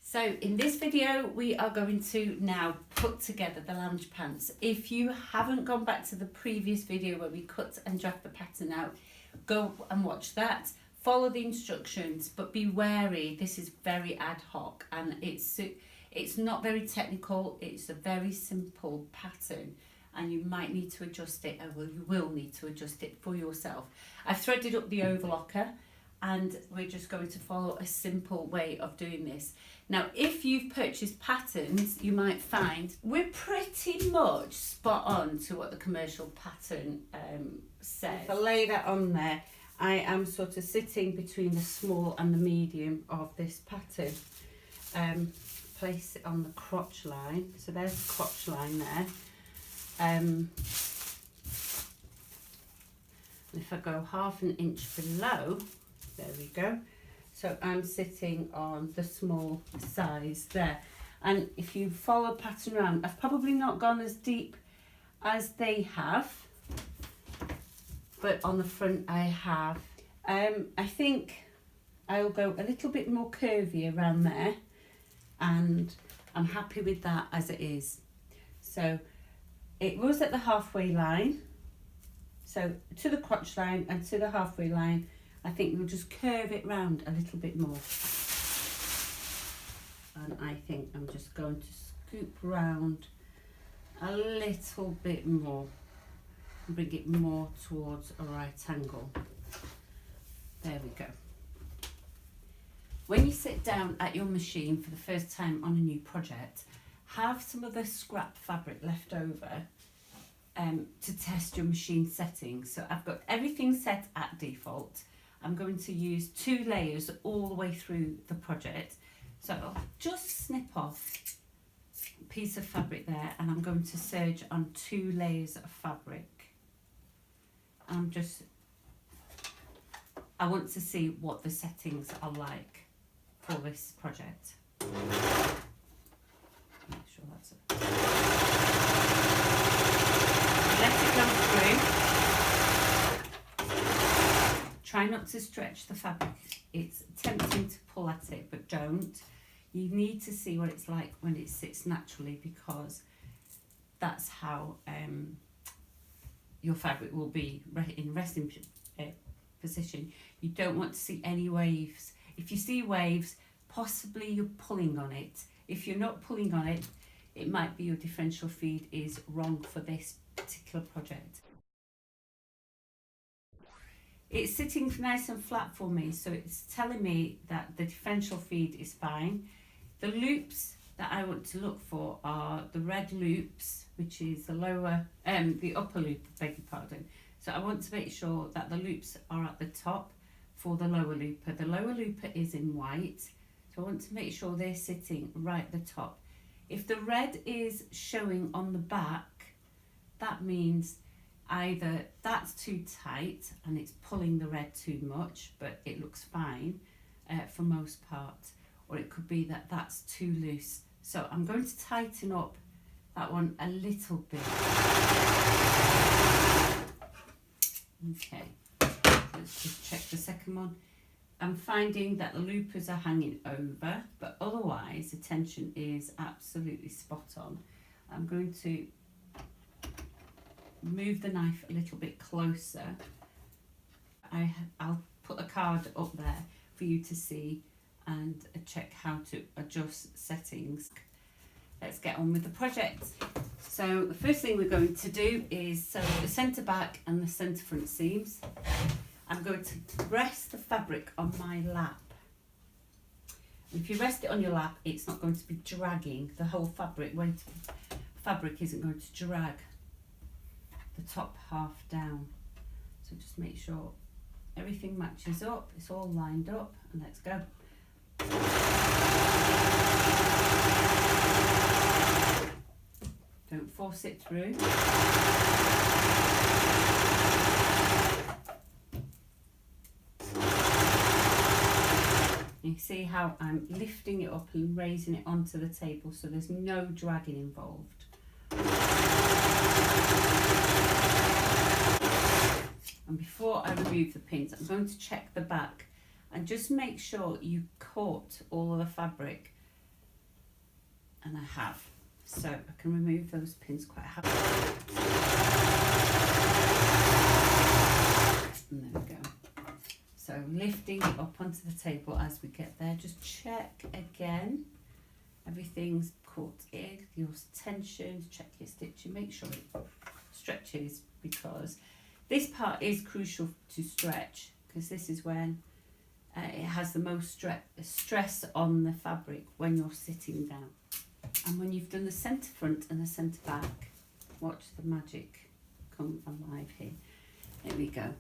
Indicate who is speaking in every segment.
Speaker 1: So in this video we are going to now put together the lounge pants. If you haven't gone back to the previous video where we cut and draft the pattern out, go and watch that. Follow the instructions, but be wary, this is very ad hoc and it's not very technical. It's a very simple pattern and you might need to adjust it, or you will need to adjust it for yourself. I've threaded up the overlocker and we're just going to follow a simple way of doing this. Now, if you've purchased patterns, you might find we're pretty much spot on to what the commercial pattern says. If I lay that on there, I am sort of sitting between the small and the medium of this pattern. Place it on the crotch line. So there's the crotch line there. And if I go half an inch below, there we go. So I'm sitting on the small size there. And if you follow pattern around, I've probably not gone as deep as they have, but on the front I have. I think I'll go a little bit more curvy around there, and I'm happy with that as it is. So it was at the halfway line, so to the crotch line and to the halfway line. I think we'll just curve it round a little bit more. And I think I'm just going to scoop round a little bit more and bring it more towards a right angle. There we go. When you sit down at your machine for the first time on a new project, have some of the scrap fabric left over to test your machine settings. So I've got everything set at default. I'm going to use 2 layers all the way through the project. So I'll just snip off a piece of fabric there and I'm going to serge on 2 layers of fabric. I want to see what the settings are like for this project. Make sure that's it. Let it go through. Try not to stretch the fabric. It's tempting to pull at it, but don't. You need to see what it's like when it sits naturally, because that's how your fabric will be in resting position. You don't want to see any waves. If you see waves, possibly you're pulling on it. If you're not pulling on it, it might be your differential feed is wrong for this particular project. It's sitting nice and flat for me, so it's telling me that the differential feed is fine. The loops that I want to look for are the red loops, which is the upper loop, beg your pardon. So I want to make sure that the loops are at the top for the lower looper. The lower looper is in white, so I want to make sure they're sitting right at the top. If the red is showing on the back, that means either that's too tight and it's pulling the red too much, but it looks fine for most part, or it could be that that's too loose. So I'm going to tighten up that one a little bit. Okay, let's just check the second one. I'm finding that the loopers are hanging over, but otherwise the tension is absolutely spot on. I'm going to move the knife a little bit closer. I'll put a card up there for you to see and check how to adjust settings. Let's get on with the project. So the first thing we're going to do is sew the centre back and the centre front seams. I'm going to rest the fabric on my lap. If you rest it on your lap, it's not going to be dragging the whole fabric. Fabric isn't going to drag the top half down. So just make sure everything matches up, it's all lined up, and let's go. Don't force it through. You see how I'm lifting it up and raising it onto the table, so there's no dragging involved. And before I remove the pins, I'm going to check the back and just make sure you caught all of the fabric and I have. So I can remove those pins quite happily. And there we go. So lifting it up onto the table as we get there, just check again. Everything's caught in, your tensions, check your stitching, make sure it stretches, because this part is crucial to stretch, because this is when it has the most stress on the fabric when you're sitting down. And when you've done the centre front and the centre back, watch the magic come alive here. There we go.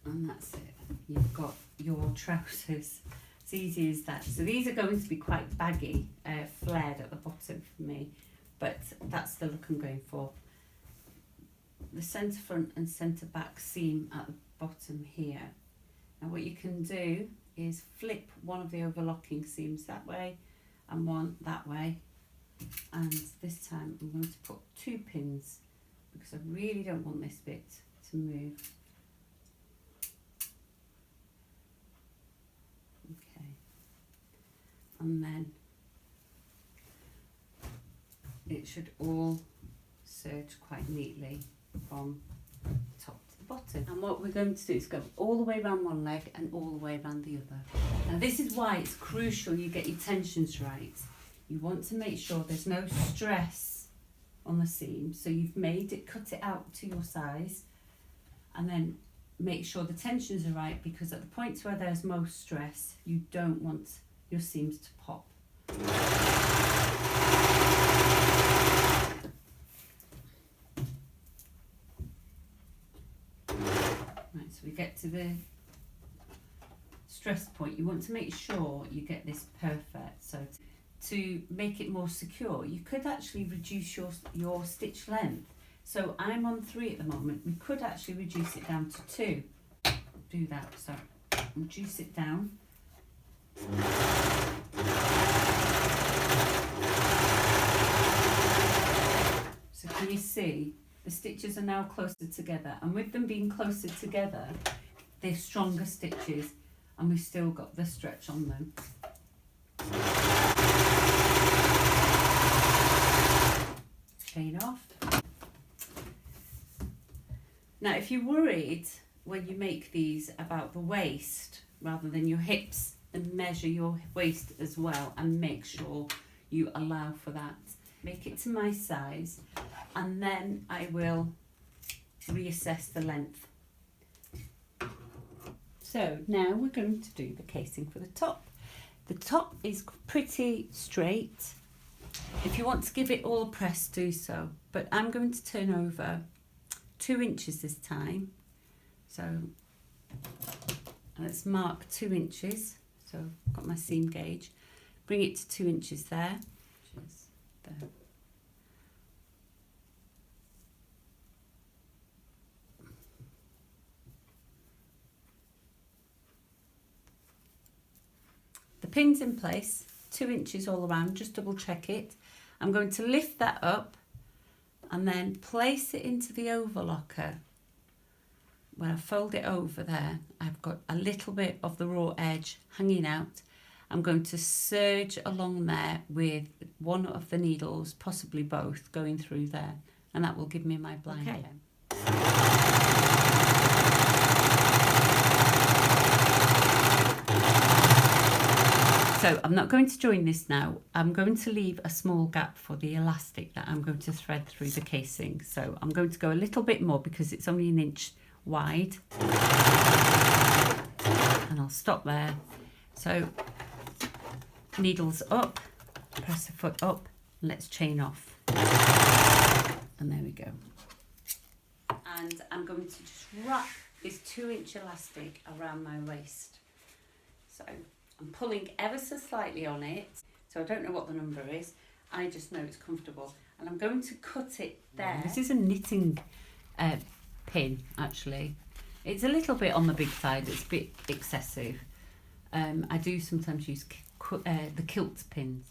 Speaker 1: And that's it. You've got your trousers. It's easy as that. So these are going to be quite baggy, flared at the bottom for me, but that's the look I'm going for. The centre front and centre back seam at the bottom here. Now what you can do is flip one of the overlocking seams that way and one that way, and this time I'm going to put 2 pins because I really don't want this bit to move. Okay, and then it should all serge quite neatly from top to the bottom. And what we're going to do is go all the way around one leg and all the way around the other. Now this is why it's crucial you get your tensions right. You want to make sure there's no stress on the seam, so you've made it, cut it out to your size, and then make sure the tensions are right, because at the point where there's most stress you don't want your seams to pop. Right, so we get to the stress point. You want to make sure you get this perfect. So to make it more secure, you could actually reduce your stitch length. So I'm on 3 at the moment. We could actually reduce it down to 2. Do that. So reduce it down. So can you see the stitches are now closer together, and with them being closer together they're stronger stitches, and we've still got the stretch on them. Chain off. Now if you're worried when you make these about the waist rather than your hips, then measure your waist as well and make sure you allow for that. Make it to my size, and then I will reassess the length. So now we're going to do the casing for the top. The top is pretty straight. If you want to give it all a press, do so, but I'm going to turn over 2 inches this time. So let's mark 2 inches. So I've got my seam gauge, bring it to 2 inches there. There. The pin's in place, 2 inches all around, just double check it. I'm going to lift that up and then place it into the overlocker. When I fold it over there, I've got a little bit of the raw edge hanging out. I'm going to serge along there with one of the needles, possibly both, going through there, and that will give me my blind hem. So I'm not going to join this now. I'm going to leave a small gap for the elastic that I'm going to thread through the casing. So I'm going to go a little bit more because it's only 1 inch wide. And I'll stop there. So needles up, press the foot up, and let's chain off. And there we go. And I'm going to just wrap this 2 inch elastic around my waist. So I'm pulling ever so slightly on it, so I don't know what the number is, I just know it's comfortable, and I'm going to cut it there. This is a knitting pin, actually. It's a little bit on the big side, it's a bit excessive. I do sometimes use the kilt pins,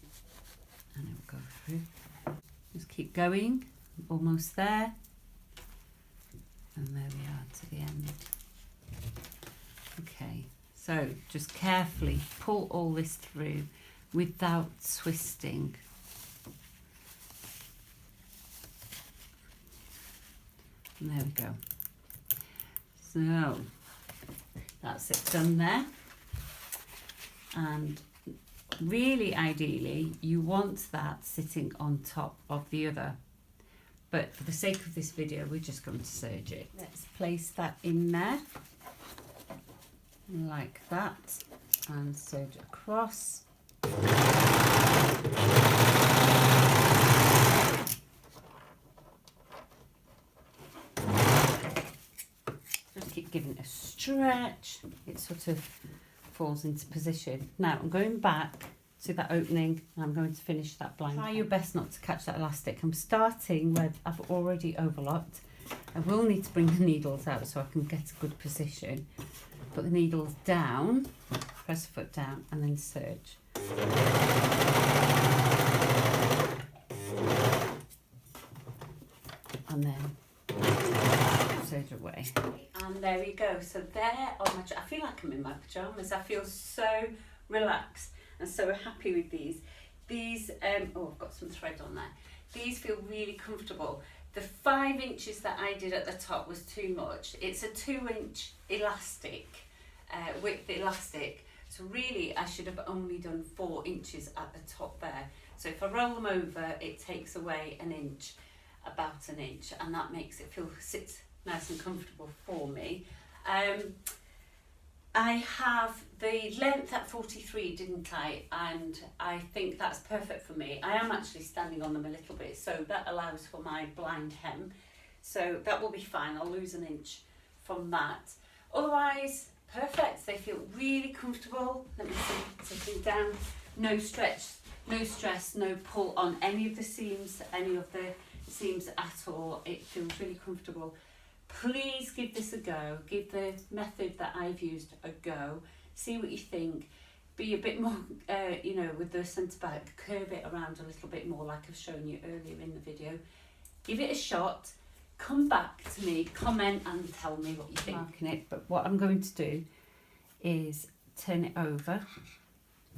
Speaker 1: and I'll go through. Just keep going, almost there, and there we are to the end. Okay, So just carefully pull all this through without twisting. And there we go. So that's it done there. And really ideally you want that sitting on top of the other, but for the sake of this video we're just going to serge it. Let's place that in there like that and serge across. Just keep giving it a stretch, it sort of falls into position. Now I'm going back to that opening and I'm going to finish that blind. Try your best not to catch that elastic. I'm starting where I've already overlocked. I will need to bring the needles out so I can get a good position. Put the needles down, press the foot down and then serge. And then serge away. And there we go. So there are my, I feel like I'm in my pyjamas. I feel so relaxed and so happy with these. These, oh, I've got some thread on there. These feel really comfortable. The 5 inches that I did at the top was too much. It's a 2-inch elastic, width elastic. So really I should have only done 4 inches at the top there. So if I roll them over, it takes away an inch, about an inch, and that makes it sit nice and comfortable for me. I have the length at 43, didn't I? And I think that's perfect for me. I am actually standing on them a little bit, so that allows for my blind hem. So that will be fine. I'll lose an inch from that. Otherwise, perfect. They feel really comfortable. Let me see, sitting down. No stretch, no stress, no pull on any of the seams, at all. It feels really comfortable. Please give this a go. Give the method that I've used a go. See what you think. Be a bit more, with the centre back, curve it around a little bit more like I've shown you earlier in the video. Give it a shot. Come back to me, comment and tell me what you think. Marking it, but what I'm going to do is turn it over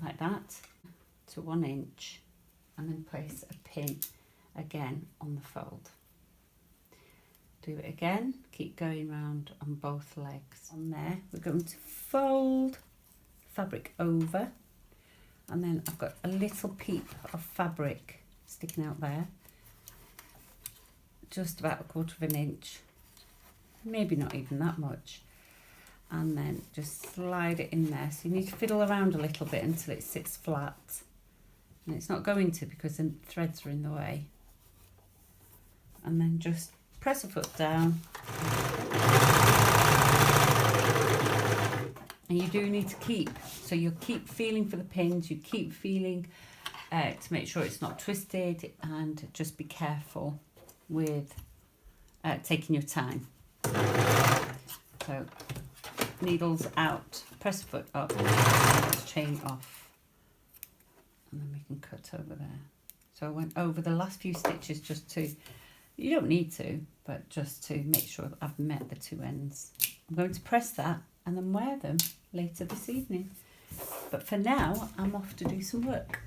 Speaker 1: like that to 1 inch and then place a pin again on the fold. Do it again, keep going round on both legs. On there, we're going to fold fabric over, and then I've got a little peep of fabric sticking out there, just about 1/4 inch, maybe not even that much, and then just slide it in there. So you need to fiddle around a little bit until it sits flat, and it's not going to because the threads are in the way. And then just press a foot down, and you do need to keep, so you'll keep feeling for the pins, you keep feeling to make sure it's not twisted, and just be careful with taking your time. So needles out, press foot up, chain off, and then we can cut over there. So I went over the last few stitches just to, you don't need to, but just to make sure that I've met the 2 ends. I'm going to press that and then wear them later this evening. But for now, I'm off to do some work.